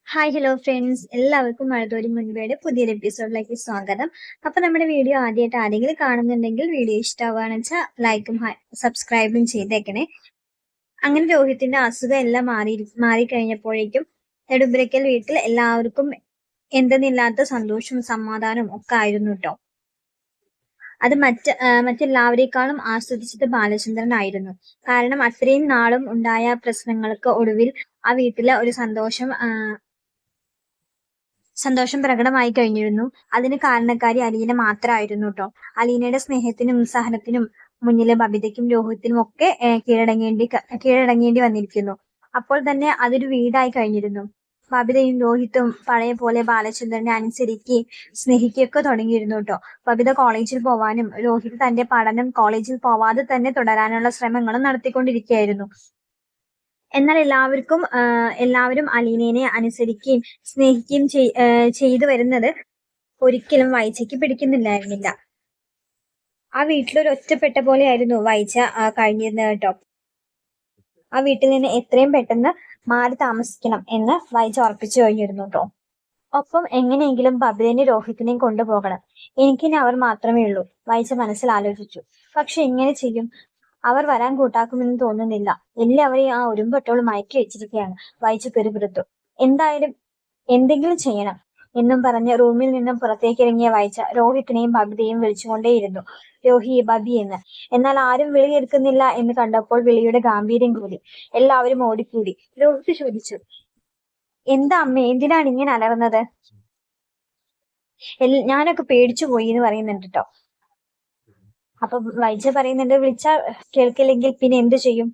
Hi hello friends, എല്ലാവർക്കും മഴത്തോരി മുൻപേയുടെ പുതിയൊരു എപ്പിസോഡിലേക്ക് സ്വാഗതം. അപ്പൊ നമ്മുടെ വീഡിയോ ആദ്യമായിട്ട് ആരെങ്കിലും കാണുന്നുണ്ടെങ്കിൽ വീഡിയോ ഇഷ്ടമാവുകയാണെന്ന് വെച്ചാൽ ലൈക്കും സബ്സ്ക്രൈബും ചെയ്തേക്കണേ. അങ്ങനെ രോഹിത്തിന്റെ അസുഖം എല്ലാം മാറിക്കഴിഞ്ഞപ്പോഴേക്കും നെടുമ്പുരയ്ക്കൽ വീട്ടിൽ എല്ലാവർക്കും എന്തെന്നില്ലാത്ത സന്തോഷവും സമാധാനവും ഒക്കെ ആയിരുന്നു കേട്ടോ. അത് മറ്റെല്ലാവരെക്കാളും ആസ്വദിച്ചത് ബാലചന്ദ്രനായിരുന്നു. കാരണം അത്രയും നാളും ഉണ്ടായ പ്രശ്നങ്ങൾക്ക് ഒടുവിൽ ആ വീട്ടിലെ ഒരു സന്തോഷം പ്രകടമായി കഴിഞ്ഞിരുന്നു. അതിന് കാരണക്കാരി അലീന മാത്രമായിരുന്നു കേട്ടോ. അലീനയുടെ സ്നേഹത്തിനും സഹനത്തിനും മുന്നില് ബബിതയ്ക്കും രോഹിത്തിനും ഒക്കെ കീഴടങ്ങേണ്ടി വന്നിരിക്കുന്നു. അപ്പോൾ തന്നെ അതൊരു വീടായി കഴിഞ്ഞിരുന്നു. ബബിതയും രോഹിത്തും പഴയ പോലെ ബാലചന്ദ്രനെ അനുസരിക്കുകയും സ്നേഹിക്കുകയൊക്കെ തുടങ്ങിയിരുന്നു കേട്ടോ. ബബിത കോളേജിൽ പോവാനും രോഹിത് തന്റെ പഠനം കോളേജിൽ പോവാതെ തന്നെ തുടരാനുള്ള ശ്രമങ്ങളും നടത്തിക്കൊണ്ടിരിക്കുകയായിരുന്നു. എന്നാൽ എല്ലാവരും അലീനയെ അനുസരിക്കുകയും സ്നേഹിക്കുകയും ചെയ്തു വരുന്നത് ഒരിക്കലും വൈജയ്ക്ക് പിടിക്കുന്നില്ലായിരുന്നില്ല. ആ വീട്ടിലൊരു ഒറ്റപ്പെട്ട പോലെയായിരുന്നു വൈജ കഴിഞ്ഞിരുന്നത് കേട്ടോ. ആ വീട്ടിൽ നിന്ന് എത്രയും പെട്ടെന്ന് മാറി താമസിക്കണം എന്ന് വൈജ ഉറപ്പിച്ചു കഴിഞ്ഞിരുന്നു കേട്ടോ. ഒപ്പം എങ്ങനെയെങ്കിലും ബബിതനെയും രോഹിത്തിനെയും കൊണ്ടുപോകണം. എനിക്കിനി അവർ മാത്രമേ ഉള്ളൂ, വൈജ മനസ്സിൽ ആലോചിച്ചു. പക്ഷെ എങ്ങനെ ചെയ്യും? അവർ വരാൻ കൂട്ടാക്കുമെന്ന് തോന്നുന്നില്ല. എല്ലാവരെയും ആ ഉരുമ്പൊട്ടോളം മയക്കി വെച്ചിരിക്കുകയാണ്. വായിച്ചു പെരുപിറുത്തു. എന്തായാലും എന്തെങ്കിലും ചെയ്യണം എന്നും പറഞ്ഞ് റൂമിൽ നിന്നും പുറത്തേക്ക് ഇറങ്ങിയ വായിച്ച രോഹിത്തിനെയും ബബിതയും വിളിച്ചുകൊണ്ടേയിരുന്നു. രോഹി, ബബി എന്ന്. എന്നാൽ ആരും വിളിയെടുക്കുന്നില്ല എന്ന് കണ്ടപ്പോൾ വിളിയുടെ ഗാംഭീര്യം കൂടി. എല്ലാവരും ഓടിക്കൂടി. രോഹിത് ചോദിച്ചു, എന്താ അമ്മ, എന്തിനാണ് ഇങ്ങനെ അലറുന്നത്? ഞാനൊക്കെ പേടിച്ചു പോയി എന്ന് പറയുന്നുണ്ട് കേട്ടോ. അപ്പൊ വൈജ പറയുന്നുണ്ട്, വിളിച്ചാൽ കേൾക്കില്ലെങ്കിൽ പിന്നെ എന്ത് ചെയ്യും?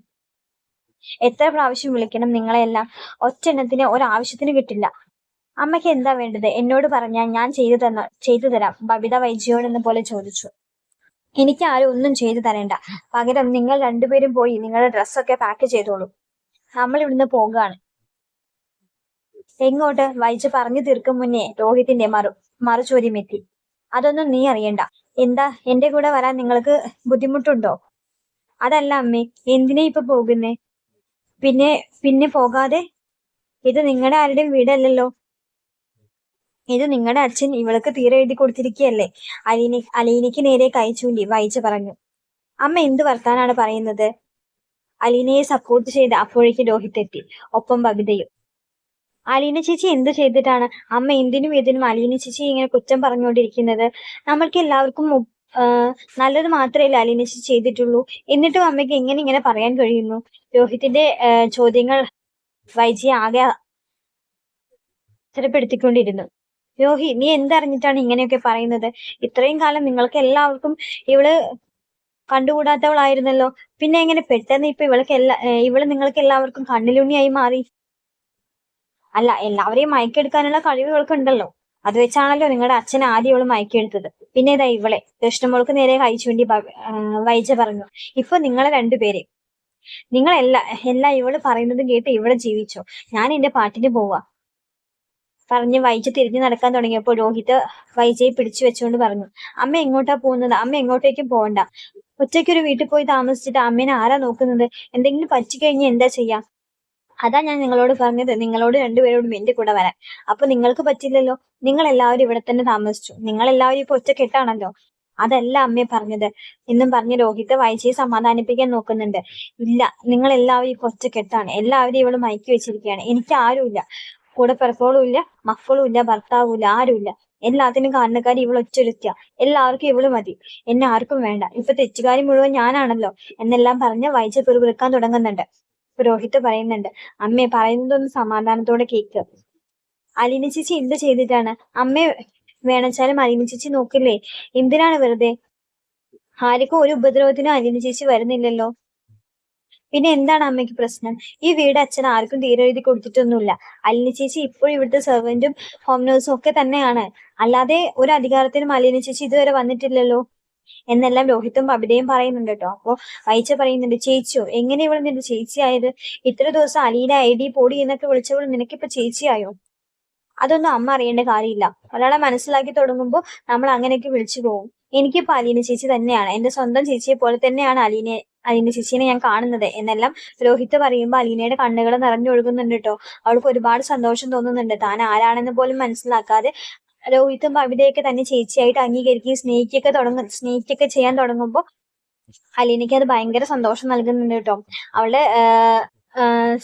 എത്ര പ്രാവശ്യം വിളിക്കണം നിങ്ങളെല്ലാം? ഒറ്റെണ്ണത്തിന് ഒരാവശ്യത്തിന് കിട്ടില്ല. അമ്മയ്ക്ക് എന്താ വേണ്ടത്? എന്നോട് പറഞ്ഞാൽ ഞാൻ ചെയ്തു തരാം, ബബിത വൈജയോട് എന്ന പോലെ ചോദിച്ചു. എനിക്ക് ആരും ഒന്നും ചെയ്തു തരേണ്ട. പകരം നിങ്ങൾ രണ്ടുപേരും പോയി നിങ്ങളുടെ ഡ്രസ്സൊക്കെ പാക്ക് ചെയ്തോളൂ. നമ്മൾ ഇവിടുന്ന് പോകുകയാണ്. എങ്ങോട്ട്? വൈജ പറഞ്ഞു തീർക്കും മുന്നേ രോഹിത്തിന്റെ മറുചോദ്യം എത്തി. അതൊന്നും നീ അറിയണ്ട. എന്താ, എന്റെ കൂടെ വരാൻ നിങ്ങൾക്ക് ബുദ്ധിമുട്ടുണ്ടോ? അതല്ല അമ്മേ, എന്തിനാ ഇപ്പൊ പോകുന്നേ? പിന്നെ പോകാതെ? ഇത് നിങ്ങളുടെ ആരുടെയും വീടല്ലല്ലോ. ഇത് നിങ്ങളുടെ അച്ഛൻ ഇവൾക്ക് തീരെ എഴുതി കൊടുത്തിരിക്കുകയല്ലേ. അലീനയ്ക്ക് നേരെ കൈ ചൂണ്ടി വൈജ പറഞ്ഞു. അമ്മ എന്ത് വർത്താനാണ് പറയുന്നത്? അലീനയെ സപ്പോർട്ട് ചെയ്ത് അപ്പോഴേക്ക് രോഹിത് എത്തി, ഒപ്പം ബബിതയും. അലീന ചേച്ചി എന്ത് ചെയ്തിട്ടാണ് അമ്മ എന്തിനും ഇതിനും അലീന ചേച്ചി ഇങ്ങനെ കുറ്റം പറഞ്ഞുകൊണ്ടിരിക്കുന്നത്? നമ്മൾക്ക് എല്ലാവർക്കും നല്ലത് മാത്രമല്ല അലീന ചേച്ചി ചെയ്തിട്ടുള്ളൂ. എന്നിട്ടും അമ്മയ്ക്ക് എങ്ങനെ ഇങ്ങനെ പറയാൻ കഴിയുന്നു? രോഹിത്തിന്റെ ചോദ്യങ്ങൾ വൈജിയെ ആകെ സ്ഥിരപ്പെടുത്തിക്കൊണ്ടിരുന്നു. രോഹി, നീ എന്തറിഞ്ഞിട്ടാണ് ഇങ്ങനെയൊക്കെ പറയുന്നത്? ഇത്രയും കാലം നിങ്ങൾക്ക് എല്ലാവർക്കും ഇവള് കണ്ടുകൂടാത്തവളായിരുന്നല്ലോ. പിന്നെ എങ്ങനെ പെട്ടെന്ന് ഇപ്പൊ ഇവള് നിങ്ങൾക്ക് എല്ലാവർക്കും കണ്ണിലുണ്ണിയായി മാറി? അല്ല, എല്ലാവരെയും മയക്കെടുക്കാനുള്ള കഴിവ് ഇവൾക്ക് ഉണ്ടല്ലോ. അത് വെച്ചാണല്ലോ നിങ്ങളുടെ അച്ഛൻ ആദ്യം ഇവള് മയക്കെടുത്തത്. പിന്നെ ഇതാ ഇവളെ. കൃഷ്ണമോൾക്ക് നേരെ കഴിച്ചുവേണ്ടി വൈജ പറഞ്ഞു. ഇപ്പൊ നിങ്ങളെ രണ്ടുപേരെ എല്ലാം ഇവള് പറയുന്നതും കേട്ട് ഇവിടെ ജീവിച്ചോ. ഞാൻ എന്റെ പാട്ടിന് പോവാ പറഞ്ഞ് വൈജ തിരിഞ്ഞു നടക്കാൻ തുടങ്ങിയപ്പോൾ രോഹിത് വൈജയെ പിടിച്ചു വെച്ചുകൊണ്ട് പറഞ്ഞു, അമ്മ എങ്ങോട്ടാ പോകുന്നത്? അമ്മ എങ്ങോട്ടേക്കും പോകണ്ട. ഒറ്റയ്ക്കൊരു വീട്ടിൽ പോയി താമസിച്ചിട്ട് അമ്മേനെ ആരാ നോക്കുന്നത്? എന്തെങ്കിലും പറ്റിക്കഴിഞ്ഞാൽ എന്താ ചെയ്യാ? അതാ ഞാൻ നിങ്ങളോട് പറഞ്ഞത്, നിങ്ങളോട് രണ്ടുപേരോടും എന്റെ കൂടെ വരാൻ. അപ്പൊ നിങ്ങൾക്ക് പറ്റില്ലല്ലോ. നിങ്ങൾ എല്ലാവരും ഇവിടെ തന്നെ താമസിച്ചു. നിങ്ങൾ എല്ലാവരും ഇപ്പൊ ഒറ്റക്കെട്ടാണല്ലോ. അതല്ല അമ്മയെ പറഞ്ഞത് എന്നും പറഞ്ഞ് രോഹിത് വൈജയെ സമാധാനിപ്പിക്കാൻ നോക്കുന്നുണ്ട്. ഇല്ല, നിങ്ങൾ എല്ലാവരും ഇപ്പൊ ഒറ്റക്കെട്ടാണ്. എല്ലാവരും ഇവള് മയക്കി വെച്ചിരിക്കുകയാണ്. എനിക്ക് ആരുമില്ല. കൂടെ പിറപ്പോളും ഇല്ല, മക്കളും ഇല്ല, ഭർത്താവും ഇല്ല, ആരുമില്ല. എല്ലാത്തിനും കാരണക്കാരി ഇവൾ ഒറ്റൊരുത്തിയ. എല്ലാവർക്കും ഇവള് മതി, എന്നെ ആർക്കും വേണ്ട. ഇപ്പൊ തെറ്റുകാരി മുഴുവൻ ഞാനാണല്ലോ എന്നെല്ലാം പറഞ്ഞ് വൈജ പിറുപിറുക്കാൻ തുടങ്ങുന്നുണ്ട്. രോഹിത് പറയുന്നുണ്ട്, അമ്മേ പറയുന്നതൊന്ന് സമാധാനത്തോടെ കേക്ക്. അലീന ചേച്ചി എന്ത് ചെയ്തിട്ടാണ്? അമ്മേ വേണച്ചാലും അലീന ചേച്ചി നോക്കില്ലേ? എന്തിനാണ് വെറുതെ? ആർക്കും ഒരു ഉപദ്രവത്തിനും അലീന ചേച്ചി വരുന്നില്ലല്ലോ. പിന്നെ എന്താണ് അമ്മയ്ക്ക് പ്രശ്നം? ഈ വീട് അച്ഛൻ ആർക്കും തീരെ എഴുതി കൊടുത്തിട്ടൊന്നുമില്ല. അലീന ചേച്ചി ഇപ്പോഴും ഇവിടുത്തെ സെർവന്റും ഹോം നേഴ്സും ഒക്കെ തന്നെയാണ്. അല്ലാതെ ഒരു അധികാരത്തിനും അലീന ചേച്ചി ഇതുവരെ വന്നിട്ടില്ലല്ലോ എന്നെല്ലാം രോഹിത്തും ബബിതയും പറയുന്നുണ്ട് കേട്ടോ. അപ്പൊ വൈജ പറയുന്നുണ്ട്, ചേച്ചിയോ? എങ്ങനെ ഇവൾ നിന്റെ ചേച്ചിയായത്? ഇത്ര ദിവസം അലീന ഐഡി പൊടി എന്നൊക്കെ വിളിച്ചവൾ നിനക്കിപ്പോ ചേച്ചിയായോ? അതൊന്നും അമ്മ അറിയേണ്ട കാര്യമില്ല. ഒരാളെ മനസ്സിലാക്കി തുടങ്ങുമ്പോൾ നമ്മൾ അങ്ങനെയൊക്കെ വിളിച്ചു പോകും. എനിക്കിപ്പോ അലീന ചേച്ചി തന്നെയാണ്. എന്റെ സ്വന്തം ചേച്ചിയെ പോലെ തന്നെയാണ് അലീന ചേച്ചീനെ ഞാൻ കാണുന്നത് എന്നെല്ലാം രോഹിത്ത് പറയുമ്പോൾ അലീനയുടെ കണ്ണുകൾ നിറഞ്ഞൊഴുകുന്നുണ്ട് കേട്ടോ. അവൾക്ക് ഒരുപാട് സന്തോഷം തോന്നുന്നുണ്ട്. താൻ ആരാണെന്ന് പോലും മനസ്സിലാക്കാതെ രോഹിത്തും ബബിതയൊക്കെ തന്നെ ചേച്ചിയായിട്ട് അംഗീകരിക്കുകയും സ്നേഹിക്കൊക്കെ ചെയ്യാൻ തുടങ്ങുമ്പോൾ അലീനയ്ക്ക് അത് ഭയങ്കര സന്തോഷം നൽകുന്നുണ്ട് കേട്ടോ. അവളുടെ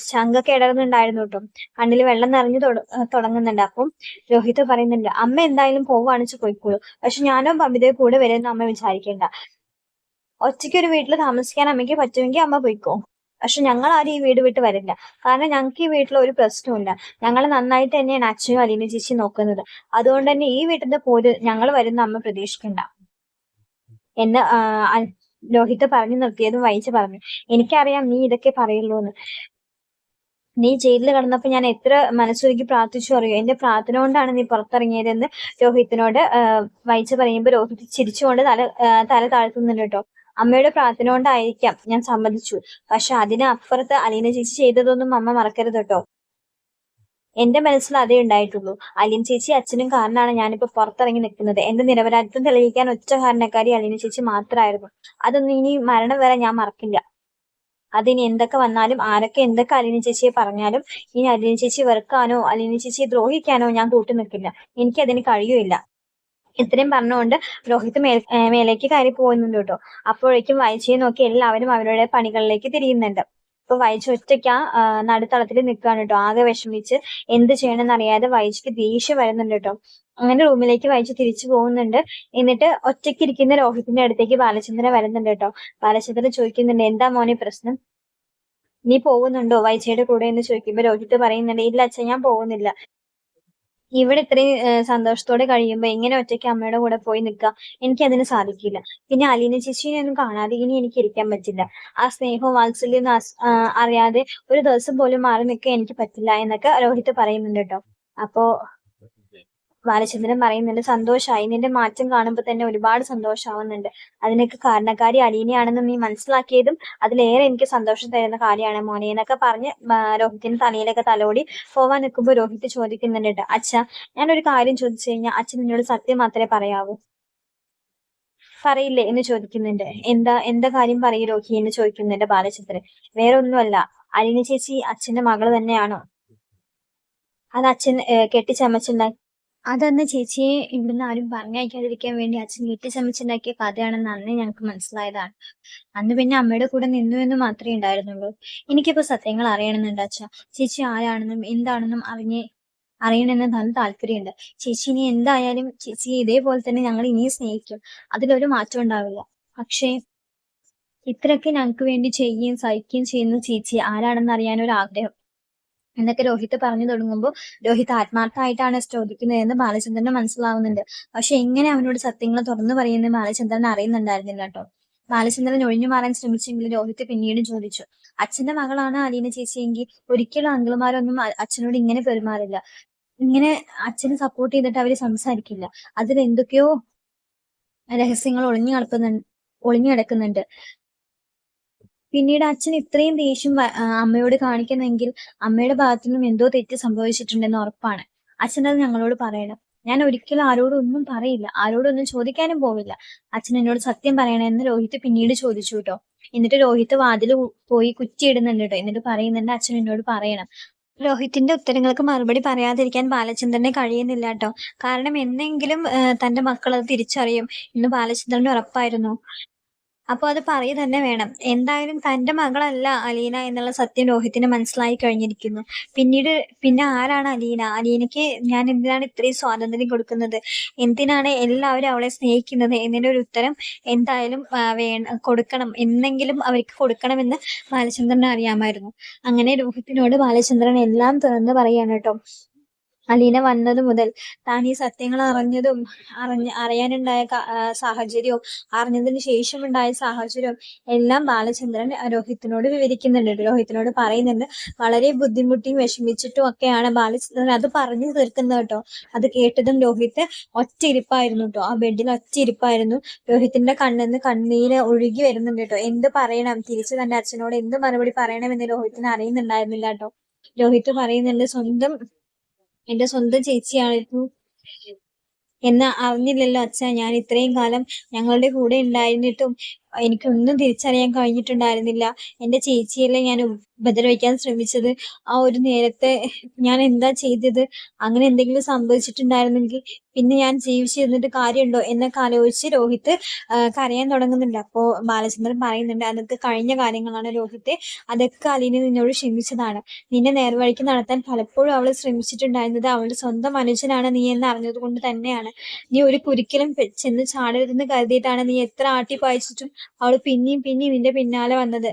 ശങ്കൊക്കെ ഇടറുന്നുണ്ടായിരുന്നു കേട്ടോ. കണ്ണിൽ വെള്ളം നിറഞ്ഞു തുടങ്ങുന്നുണ്ട്. അപ്പം രോഹിത് പറയുന്നുണ്ട്, അമ്മ എന്തായാലും പോവാണിച്ച് പോയിക്കോളൂ, പക്ഷെ ഞാനോ ബബിതയോ കൂടെ വരുമെന്ന് അമ്മ വിചാരിക്കേണ്ട. ഒറ്റയ്ക്ക് ഒരു വീട്ടിൽ താമസിക്കാൻ അമ്മയ്ക്ക് പറ്റുമെങ്കിൽ അമ്മ പോയിക്കോ, പക്ഷെ ഞങ്ങൾ ആരും ഈ വീട് വിട്ട് വരില്ല. കാരണം ഞങ്ങൾക്ക് ഈ വീട്ടിൽ ഒരു പ്രശ്നമില്ല. ഞങ്ങൾ നന്നായിട്ട് തന്നെയാണ് അച്ഛനും അലീന ചേച്ചി നോക്കുന്നത്. അതുകൊണ്ട് തന്നെ ഈ വീട്ടിന്റെ പോര് ഞങ്ങൾ വരുന്ന അമ്മ പ്രതീക്ഷിക്കണ്ട എന്ന് രോഹിത് പറഞ്ഞു നിർത്തിയതും വൈച്ച് പറഞ്ഞു, എനിക്കറിയാം നീ ഇതൊക്കെ പറയുള്ളൂ എന്ന്. നീ ജയിലിൽ കിടന്നപ്പോ ഞാൻ എത്ര മനസ്സൊരുക്കി പ്രാർത്ഥിച്ചു അറിയോ. എന്റെ പ്രാർത്ഥന കൊണ്ടാണ് നീ പുറത്തിറങ്ങിയതെന്ന് രോഹിത്തിനോട് വൈച്ച് പറയുമ്പോൾ രോഹിത് ചിരിച്ചുകൊണ്ട് തല താഴ്ത്തുന്നുണ്ട് കേട്ടോ. അമ്മയുടെ പ്രാർത്ഥന കൊണ്ടായിരിക്കാം, ഞാൻ സമ്മതിച്ചു. പക്ഷെ അതിനപ്പുറത്ത് അലീന ചേച്ചി ചെയ്തതൊന്നും അമ്മ മറക്കരുത് കേട്ടോ. എന്റെ മനസ്സിൽ അതേ ഉണ്ടായിട്ടുള്ളൂ. അലീന ചേച്ചി അച്ഛനും കാരണമാണ് ഞാനിപ്പോ പുറത്തിറങ്ങി നിൽക്കുന്നത്. എന്റെ നിരപരാധിത്വം തെളിയിക്കാൻ ഒറ്റ കാരണക്കാരി അലീന ചേച്ചി മാത്രമായിരുന്നു. അതൊന്നും ഇനി മരണം വരെ ഞാൻ മറക്കില്ല. അതിനി എന്തൊക്കെ വന്നാലും ആരൊക്കെ എന്തൊക്കെ അലീന ചേച്ചിയെ പറഞ്ഞാലും ഇനി അലീന ചേച്ചി വെറുക്കാനോ അലീന ചേച്ചിയെ ദ്രോഹിക്കാനോ ഞാൻ കൂട്ടു നിൽക്കില്ല. എനിക്കതിന് കഴിയുമില്ല. ഇത്രയും പറഞ്ഞുകൊണ്ട് രോഹിത് മേലേക്ക് കയറി പോകുന്നുണ്ട് കേട്ടോ. അപ്പോഴേക്കും വൈജയെ നോക്കി എല്ലാവരും അവരുടെ പണികളിലേക്ക് തിരിയുന്നുണ്ട്. ഇപ്പൊ വൈജ ഒറ്റയ്ക്ക് നടുത്തളത്തിൽ നിൽക്കുകയാണ് കേട്ടോ. ആകെ വിഷമിച്ച് എന്ത് ചെയ്യണമെന്ന് അറിയാതെ വൈജയ്ക്ക് ദേഷ്യം വരുന്നുണ്ട് കേട്ടോ. അങ്ങനെ റൂമിലേക്ക് വൈജ തിരിച്ചു പോകുന്നുണ്ട്. എന്നിട്ട് ഒറ്റയ്ക്ക് ഇരിക്കുന്ന രോഹിത്തിന്റെ അടുത്തേക്ക് ബാലചന്ദ്രൻ വരുന്നുണ്ട് കേട്ടോ. ബാലചന്ദ്രൻ ചോദിക്കുന്നുണ്ട്, എന്താ മോനെ പ്രശ്നം, നീ പോകുന്നുണ്ടോ വൈജയുടെ കൂടെ എന്ന് ചോദിക്കുമ്പോ രോഹിത് പറയുന്നുണ്ട്, ഇല്ല അച്ഛൻ ഞാൻ പോകുന്നില്ല. ഇവിടെ ഇത്രയും സന്തോഷത്തോടെ കഴിയുമ്പോ എങ്ങനെ ഒറ്റയ്ക്ക് അമ്മയുടെ കൂടെ പോയി നിൽക്കുക, എനിക്ക് അതിന് സാധിക്കില്ല. പിന്നെ അലീന ചേച്ചീനെ ഒന്നും കാണാതെ ഇനി എനിക്ക് ഇരിക്കാൻ പറ്റില്ല. ആ സ്നേഹവും വാത്സല്യം അറിയാതെ ഒരു ദിവസം പോലും മാറി നിൽക്കാൻ എനിക്ക് പറ്റില്ല എന്നൊക്കെ രോഹിത് പറയുന്നുണ്ട് കേട്ടോ. അപ്പോ ബാലചന്ദ്രൻ പറയുന്നുണ്ട്, സന്തോഷായി, നിന്റെ മാറ്റം കാണുമ്പോൾ തന്നെ ഒരുപാട് സന്തോഷാവുന്നുണ്ട്. അതിനൊക്കെ കാരണക്കാരി അലീനയാണെന്ന് നീ മനസ്സിലാക്കിയതും അതിലേറെ എനിക്ക് സന്തോഷം തരുന്ന കാര്യമാണ് മോനെ എന്നൊക്കെ പറഞ്ഞ് രോഹിത്തിന് തലയിലൊക്കെ തലോടി പോവാൻ നിൽക്കുമ്പോൾ രോഹിത് ചോദിക്കുന്നുണ്ട്, അച്ഛ ഞാനൊരു കാര്യം ചോദിച്ചു കഴിഞ്ഞാൽ അച്ഛൻ നിന്നോട് സത്യം മാത്രമേ പറയാവൂ, പറയില്ലേ എന്ന് ചോദിക്കുന്നുണ്ട്. എന്താ കാര്യം പറയൂ രോഹി എന്ന് ചോദിക്കുന്നുണ്ട് ബാലചന്ദ്രൻ. വേറെ ഒന്നുമല്ല, അലീന ചേച്ചി അച്ഛന്റെ മകള് തന്നെയാണോ? അത് അച്ഛൻ കെട്ടിച്ചമച്ചുണ്ടാക്കി, അതന്ന് ചേച്ചിയെ ഇവിടുന്ന് ആരും പറഞ്ഞയക്കാതിരിക്കാൻ വേണ്ടി അച്ഛൻ വീട്ടിൽ ചമച്ചുണ്ടാക്കിയ കഥയാണെന്ന് അന്ന് ഞങ്ങൾക്ക് മനസ്സിലായതാണ്. അന്ന് പിന്നെ അമ്മയുടെ കൂടെ നിന്നു എന്ന് മാത്രമേ ഉണ്ടായിരുന്നുള്ളൂ. എനിക്കിപ്പോ സത്യങ്ങൾ അറിയണമെന്നുണ്ട് അച്ഛ. ചേച്ചി ആരാണെന്നും എന്താണെന്നും അറിയണമെന്ന് നല്ല താല്പര്യമുണ്ട്. ചേച്ചി ഇനി എന്തായാലും ചേച്ചി ഇതേപോലെ തന്നെ ഞങ്ങൾ ഇനിയും സ്നേഹിക്കും. അതിലൊരു മാറ്റം ഉണ്ടാവില്ല. പക്ഷേ ഇത്രയൊക്കെ ഞങ്ങൾക്ക് വേണ്ടി ചെയ്യുകയും സഹിക്കുകയും ചെയ്യുന്ന ചേച്ചി ആരാണെന്ന് അറിയാനൊരു ആഗ്രഹം എന്നൊക്കെ രോഹിത് പറഞ്ഞു തുടങ്ങുമ്പോൾ രോഹിത് ആത്മാർത്ഥമായിട്ടാണ് ചോദിക്കുന്നതെന്ന് ബാലചന്ദ്രന് മനസ്സിലാവുന്നുണ്ട്. പക്ഷെ എങ്ങനെ അവനോട് സത്യങ്ങൾ തുറന്നു പറയുന്നത് ബാലചന്ദ്രൻ അറിയുന്നുണ്ടായിരുന്നില്ല കേട്ടോ. ബാലചന്ദ്രൻ ഒഴിഞ്ഞു മാറാൻ ശ്രമിച്ചെങ്കിലും രോഹിത് പിന്നീട് ചോദിച്ചു, അച്ഛന്റെ മകളാണ് അലീന ചേച്ചിയെങ്കിൽ ഒരിക്കലും അങ്കിളുമാരൊന്നും അച്ഛനോട് ഇങ്ങനെ പെരുമാറില്ല. ഇങ്ങനെ അച്ഛനെ സപ്പോർട്ട് ചെയ്തിട്ട് അവര് സംസാരിക്കില്ല. അതിൽ എന്തൊക്കെയോ രഹസ്യങ്ങൾ ഒളിഞ്ഞു കിടക്കുന്നുണ്ട്. പിന്നീട് അച്ഛൻ ഇത്രയും ദേഷ്യം അമ്മയോട് കാണിക്കുന്നെങ്കിൽ അമ്മയുടെ ഭാഗത്തു നിന്നും എന്തോ തെറ്റ് സംഭവിച്ചിട്ടുണ്ടെന്ന് ഉറപ്പാണ്. അച്ഛൻ അത് ഞങ്ങളോട് പറയണം. ഞാൻ ഒരിക്കലും ആരോടും ഒന്നും പറയില്ല, ആരോടൊന്നും ചോദിക്കാനും പോവില്ല. അച്ഛൻ എന്നോട് സത്യം പറയണമെന്ന് രോഹിത് പിന്നീട് ചോദിച്ചു കേട്ടോ. എന്നിട്ട് രോഹിത് വാതിൽ പോയി കുറ്റിയിടുന്നുണ്ട് കേട്ടോ. എന്നിട്ട് പറയുന്നുണ്ട്, അച്ഛൻ എന്നോട് പറയണം. രോഹിത്തിന്റെ ഉത്തരങ്ങൾക്ക് മറുപടി പറയാതിരിക്കാൻ ബാലചന്ദ്രനെ കഴിയുന്നില്ല കേട്ടോ. കാരണം എന്നെങ്കിലും തന്റെ മക്കൾ അത് തിരിച്ചറിയും എന്ന് ബാലചന്ദ്രന് ഉറപ്പായിരുന്നു. അപ്പൊ അത് പറയുക തന്നെ വേണം. എന്തായാലും തന്റെ മകളല്ല അലീന എന്നുള്ള സത്യം രോഹിത്തിന് മനസ്സിലായി കഴിഞ്ഞിരിക്കുന്നു. പിന്നെ ആരാണ് അലീന? അലീനയ്ക്ക് ഞാൻ എന്തിനാണ് ഇത്രയും സ്വാതന്ത്ര്യം കൊടുക്കുന്നത്? എന്തിനാണ് എല്ലാവരും അവളെ സ്നേഹിക്കുന്നത് എന്നതിന്റെ ഒരു ഉത്തരം എന്തായാലും കൊടുക്കണം, എന്നെങ്കിലും അവർക്ക് കൊടുക്കണമെന്ന് ബാലചന്ദ്രന് അറിയാമായിരുന്നു. അങ്ങനെ രോഹിത്തിനോട് ബാലചന്ദ്രൻ എല്ലാം തുറന്ന് പറയാണ് കേട്ടോ. അലീന വന്നത് മുതൽ താൻ ഈ സത്യങ്ങൾ അറിയാനുണ്ടായ സാഹചര്യവും അറിഞ്ഞതിന് ശേഷമുണ്ടായ സാഹചര്യവും എല്ലാം ബാലചന്ദ്രൻ രോഹിത്തിനോട് വിവരിക്കുന്നുണ്ട്. രോഹിത്തിനോട് പറയുന്നുണ്ട്. വളരെ ബുദ്ധിമുട്ടിയും വിഷമിച്ചിട്ടും ഒക്കെയാണ് ബാലചന്ദ്രൻ അത് പറഞ്ഞു തീർക്കുന്നത് കേട്ടോ. അത് കേട്ടതും രോഹിത്ത് ഒറ്റയിരിപ്പായിരുന്നു കേട്ടോ. ആ ബെഡിൽ ഒറ്റയിരിപ്പായിരുന്നു. രോഹിത്തിന്റെ കണ്ണിന്ന് കണ്ണീര് ഒഴുകി വരുന്നുണ്ട് കേട്ടോ. എന്ത് പറയണം, തിരിച്ച് തന്റെ അച്ഛനോട് എന്ത് മറുപടി പറയണമെന്ന് രോഹിത്തിന് അറിയുന്നുണ്ടായിരുന്നില്ല കേട്ടോ. രോഹിത്ത് പറയുന്നുണ്ട്, എന്റെ സ്വന്തം ചേച്ചിയായിരുന്നു എന്ന് അറിഞ്ഞില്ലല്ലോ അച്ഛ. ഞാൻ ഇത്രയും കാലം ഞങ്ങളുടെ കൂടെ ഉണ്ടായിരുന്നിട്ടും എനിക്കൊന്നും തിരിച്ചറിയാൻ കഴിഞ്ഞിട്ടുണ്ടായിരുന്നില്ല. എന്റെ ചേച്ചിയല്ലേ ഞാൻ ഉപദ്രവിക്കാൻ ശ്രമിച്ചത്. ആ ഒരു നേരത്തെ ഞാൻ എന്താ ചെയ്തത്? അങ്ങനെ എന്തെങ്കിലും സംഭവിച്ചിട്ടുണ്ടായിരുന്നെങ്കിൽ പിന്നെ ഞാൻ ജീവിച്ചിരുന്നിട്ട് കാര്യമുണ്ടോ എന്നൊക്കെ ആലോചിച്ച് രോഹിത്ത് കരയാൻ തുടങ്ങുന്നുണ്ട്. അപ്പോ ബാലചന്ദ്രൻ പറയുന്നുണ്ട്, അതൊക്കെ കഴിഞ്ഞ കാര്യങ്ങളാണ് രോഹിത്തെ. അതൊക്കെ അലീന നിന്നോട് ക്ഷമിച്ചതാണ്. നിന്നെ നേർവഴിക്ക് നടത്താൻ പലപ്പോഴും അവള് ശ്രമിച്ചിട്ടുണ്ടായിരുന്നത് അവളുടെ സ്വന്തം അനുജനാണ് നീ എന്ന് അറിഞ്ഞത് കൊണ്ട് തന്നെയാണ്. നീ ഒരു കുരുക്കിലും ചെന്ന് ചാടരുതെന്ന് കരുതിയിട്ടാണ് നീ എത്ര ആട്ടിപ്പായിച്ചിട്ടും അവള് പിന്നെയും പിന്നെയും നിന്റെ പിന്നാലെ വന്നത്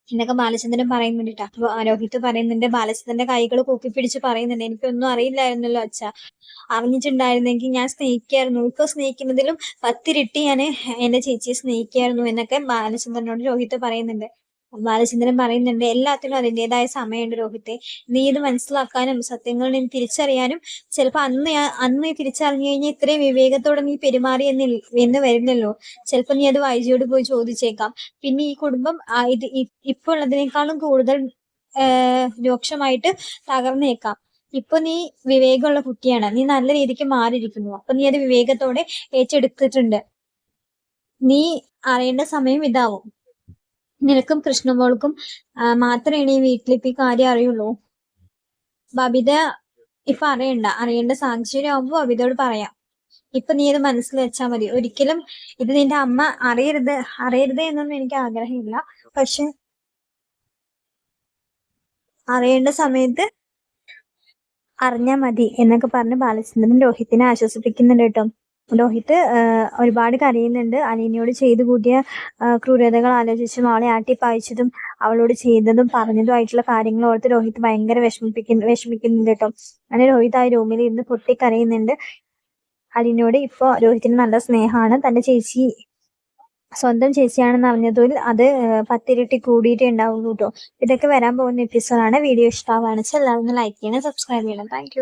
എന്നൊക്കെ ബാലചന്ദ്രൻ പറയുന്നുണ്ട് ട്ടോ. അപ്പൊ രോഹിത് പറയുന്നുണ്ട്, ബാലചന്ദ്രന്റെ കൈകൾ കൂപ്പിപ്പിടിച്ച് പറയുന്നുണ്ട്, എനിക്കൊന്നും അറിയില്ലായിരുന്നല്ലോ അച്ഛാ. അറിഞ്ഞിട്ടുണ്ടായിരുന്നെങ്കിൽ ഞാൻ സ്നേഹിക്കായിരുന്നു. ഇപ്പൊ സ്നേഹിക്കുന്നതിലും 10 ഇരട്ടി ഞാൻ എന്റെ ചേച്ചിയെ സ്നേഹിക്കായിരുന്നു എന്നൊക്കെ ബാലചന്ദ്രനോട് രോഹിത് പറയുന്നുണ്ട്. ബാലചന്ദ്രൻ പറയുന്നുണ്ട്, എല്ലാത്തിനും അതിൻ്റെതായ സമയമുണ്ട് രോഹിത്തെ. നീ ഇത് മനസ്സിലാക്കാനും സത്യങ്ങൾ നീ തിരിച്ചറിയാനും ചിലപ്പോ അന്ന് നീ തിരിച്ചറിഞ്ഞു കഴിഞ്ഞാൽ ഇത്രയും വിവേകത്തോടെ നീ പെരുമാറി എന്ന് വരില്ലല്ലോ. ചിലപ്പോ നീ അത് വൈജിയോട് പോയി ചോദിച്ചേക്കാം. പിന്നെ ഈ കുടുംബം ഇപ്പൊ ഉള്ളതിനേക്കാളും കൂടുതൽ രൂക്ഷമായിട്ട് തകർന്നേക്കാം. ഇപ്പൊ നീ വിവേകമുള്ള കുട്ടിയാണ്. നീ നല്ല രീതിക്ക് മാറിയിരിക്കുന്നു. അപ്പൊ നീ അത് വിവേകത്തോടെ ഏറ്റെടുത്തിട്ടുണ്ട്. നീ അറിയേണ്ട സമയം ഇതാവും. നിനക്കും കൃഷ്ണമോൾക്കും മാത്രമേ ഈ വീട്ടിലിപ്പോ ഈ കാര്യം അറിയുള്ളൂ. ബബിത ഇപ്പൊ അറിയേണ്ട സാഹചര്യം ആവുമ്പോ ബബിതയോട് പറയാം. ഇപ്പൊ നീ ഇത് മനസ്സിൽ വെച്ചാൽ മതി. ഒരിക്കലും ഇത് നിന്റെ അമ്മ അറിയരുത് എന്നൊന്നും എനിക്ക് ആഗ്രഹമില്ല. പക്ഷെ അറിയേണ്ട സമയത്ത് അറിഞ്ഞാ മതി എന്നൊക്കെ പറഞ്ഞ് ബാലചന്ദ്രൻ രോഹിത്തിനെ ആശ്വസിപ്പിക്കുന്നുണ്ട് കേട്ടോ. രോഹിത് ഒരുപാട് കരയുന്നുണ്ട്. അലീനയോട് ചെയ്തു കൂട്ടിയ ക്രൂരതകൾ ആലോചിച്ചും അവളെ ആട്ടിപ്പായിച്ചതും അവളോട് ചെയ്തതും പറഞ്ഞതുമായിട്ടുള്ള കാര്യങ്ങൾ ഓർത്ത് രോഹിത് ഭയങ്കര വിഷമിക്കുന്നുണ്ട് കേട്ടോ. അങ്ങനെ രോഹിത് ആ റൂമിൽ ഇരുന്ന് പൊട്ടിക്കരയുന്നുണ്ട്. അലീനയോട് ഇപ്പൊ രോഹിത്തിന് നല്ല സ്നേഹമാണ്. തന്റെ ചേച്ചി സ്വന്തം ചേച്ചിയാണെന്ന് അറിഞ്ഞതിൽ അത് 10 ഇരട്ടി കൂടിയിട്ടേ ഉണ്ടാവുള്ളൂ കേട്ടോ. ഇതൊക്കെ വരാൻ പോകുന്ന എപ്പിസോഡാണ്. വീഡിയോ ഇഷ്ടമാവാണ് വെച്ചാൽ എല്ലാവരും ലൈക്ക് ചെയ്യണം, സബ്സ്ക്രൈബ് ചെയ്യണം. താങ്ക്